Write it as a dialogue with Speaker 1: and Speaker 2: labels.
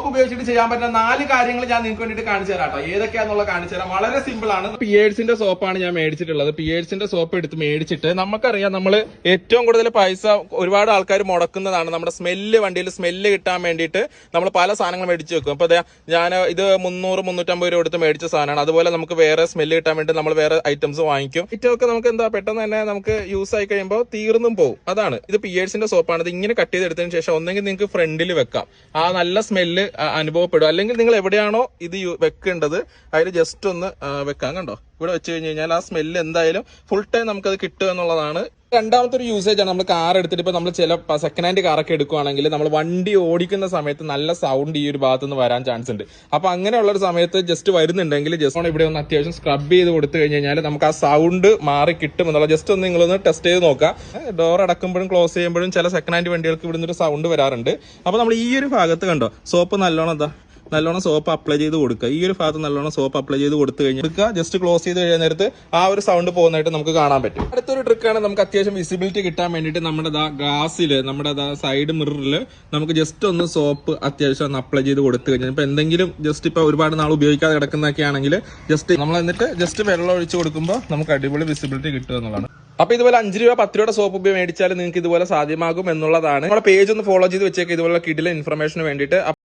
Speaker 1: Soap ഉപയോഗിച്ചിട്ട് ചെയ്യാൻ പറ്റുന്ന 4 കാര്യങ്ങൾ ഞാൻ നിങ്ങൾക്ക് വേണ്ടിയിട്ട് കാണിച്ചു തരാം കേട്ടോ. ഏതൊക്കെയാണെന്നുള്ള കാണിച്ചു തരാം. വളരെ സിമ്പിൾ ആണ്. പിയേഴ്സിന്റെ സോപ്പാണ് ഞാൻ മേടിച്ചിട്ടുള്ളത്. പിയേഴ്സിന്റെ സോപ്പ് എടുത്ത് മേടിച്ചിട്ട് നമുക്കറിയാം, നമ്മൾ ഏറ്റവും കൂടുതൽ പൈസ ഒരുപാട് ആൾക്കാർ മുടക്കുന്നതാണ് നമ്മുടെ സ്മെല്ല്, വണ്ടിയിൽ സ്മെല്ല് കിട്ടാൻ വേണ്ടിയിട്ട് നമ്മൾ പല സാധനങ്ങൾ മേടിച്ച് വെക്കും. അപ്പൊ ഞാൻ ഇത് 300-350 രൂപ കൊടുത്ത് മേടിച്ച സാധനമാണ്. അതുപോലെ നമുക്ക് വേറെ സ്മെല്ല് കിട്ടാൻ വേണ്ടി നമ്മൾ വേറെ ഐറ്റംസ് വാങ്ങിക്കും. ഇറ്റമൊക്കെ നമുക്ക് എന്താ പെട്ടെന്ന് തന്നെ നമുക്ക് യൂസ് ആയി കഴിയുമ്പോൾ തീർന്നും പോകും. അതാണ് ഇത് പിയേഴ്സിന്റെ സോപ്പാണ്. ഇത് ഇങ്ങനെ കട്ട് ചെയ്തെടുത്തതിന് ശേഷം ഒന്നെങ്കിൽ നിങ്ങൾക്ക് ഫ്രണ്ടിൽ വെക്കാം, ആ നല്ല സ്മെല്ല് അനുഭവപ്പെടും. അല്ലെങ്കിൽ നിങ്ങൾ എവിടെയാണോ ഇത് വെക്കേണ്ടത് അതിൽ ജസ്റ്റ് ഒന്ന് വെക്കാം. കണ്ടോ, ഇവിടെ വെച്ച് കഴിഞ്ഞാൽ ആ സ്മെല്ല് എന്തായാലും ഫുൾ ടൈം നമുക്കത് കിട്ടുക എന്നുള്ളതാണ്. രണ്ടാമത്തെ ഒരു യൂസേജ് ആണ്. നമ്മൾ കാർ എടുത്തിട്ട് ഇപ്പൊ നമ്മൾ ചില സെക്കൻഡ് ഹാൻഡ് കാറൊക്കെ എടുക്കുവാണെങ്കിൽ നമ്മൾ വണ്ടി ഓടിക്കുന്ന സമയത്ത് നല്ല സൗണ്ട് ഈ ഒരു ഭാഗത്ത് നിന്ന് വരാൻ ചാൻസ് ഉണ്ട്. അപ്പൊ അങ്ങനെയുള്ള ഒരു സമയത്ത് ജസ്റ്റ് വരുന്നുണ്ടെങ്കിൽ ജസ്റ്റ് ഇവിടെ ഒന്ന് അത്യാവശ്യം സ്ക്രബ് ചെയ്ത് കൊടുത്തു കഴിഞ്ഞാൽ നമുക്ക് ആ സൗണ്ട് മാറി കിട്ടും എന്നുള്ള ജസ്റ്റ് ഒന്ന് നിങ്ങളൊന്ന് ടെസ്റ്റ് ചെയ്ത് നോക്കാം. ഡോർ അടക്കുമ്പോഴും ക്ലോസ് ചെയ്യുമ്പോഴും ചില സെക്കൻഡ് ഹാൻഡ് വണ്ടികൾക്ക് ഇവിടുന്ന് ഒരു സൗണ്ട് വരാറുണ്ട്. അപ്പൊ നമ്മൾ ഈ ഒരു ഭാഗത്ത് കണ്ടോ സോപ്പ് നല്ലോണം സോപ്പ് അപ്ലൈ ചെയ്ത് കൊടുക്കുക. ഈ ഒരു ഭാഗത്ത് നല്ലോണം സോപ്പ് അപ്ലൈ ചെയ്ത് കൊടുത്തു കഴിഞ്ഞാൽ ജസ്റ്റ് ക്ലോസ് ചെയ്ത് കഴിയാൻ നേരത്ത് ആ ഒരു സൗണ്ട് പോകുന്നതായിട്ട് നമുക്ക് കാണാൻ പറ്റും. അടുത്തൊരു ട്രിക്കാണ്, നമുക്ക് അത്യാവശ്യം വിസിബിലിറ്റി കിട്ടാൻ വേണ്ടിയിട്ട് നമ്മുടെ ഗ്ലാസ്സിൽ, നമ്മുടെ സൈഡ് മിററിൽ നമുക്ക് ജസ്റ്റ് ഒന്ന് സോപ്പ് അത്യാവശ്യം ഒന്ന് അപ്ലൈ ചെയ്ത് കൊടുത്തു കഴിഞ്ഞാൽ ഇപ്പൊ എന്തെങ്കിലും ജസ്റ്റ് ഇപ്പൊ ഒരുപാട് നാൾ ഉപയോഗിക്കാതെ കിടക്കുന്നതൊക്കെ ആണെങ്കിൽ ജസ്റ്റ് നമ്മൾ എന്നിട്ട് ജസ്റ്റ് വെള്ളം ഒഴിച്ച് കൊടുക്കുമ്പോൾ നമുക്ക് അടിപൊളി വിസിബിലിറ്റി കിട്ടുക എന്നുള്ളതാണ്. അപ്പൊ ഇതുപോലെ 5 രൂപ 10 രൂപയുടെ സോപ്പ് മേടിച്ചാൽ നിങ്ങൾക്ക് ഇതുപോലെ സാധ്യമാകും എന്നുള്ളതാണ്. നമ്മുടെ പേജ് ഒന്ന് ഫോളോ ചെയ്ത് വെച്ചേക്ക് ഇതുപോലെ കിടിലൻ ഇൻഫർമേഷന് വേണ്ടിയിട്ട്.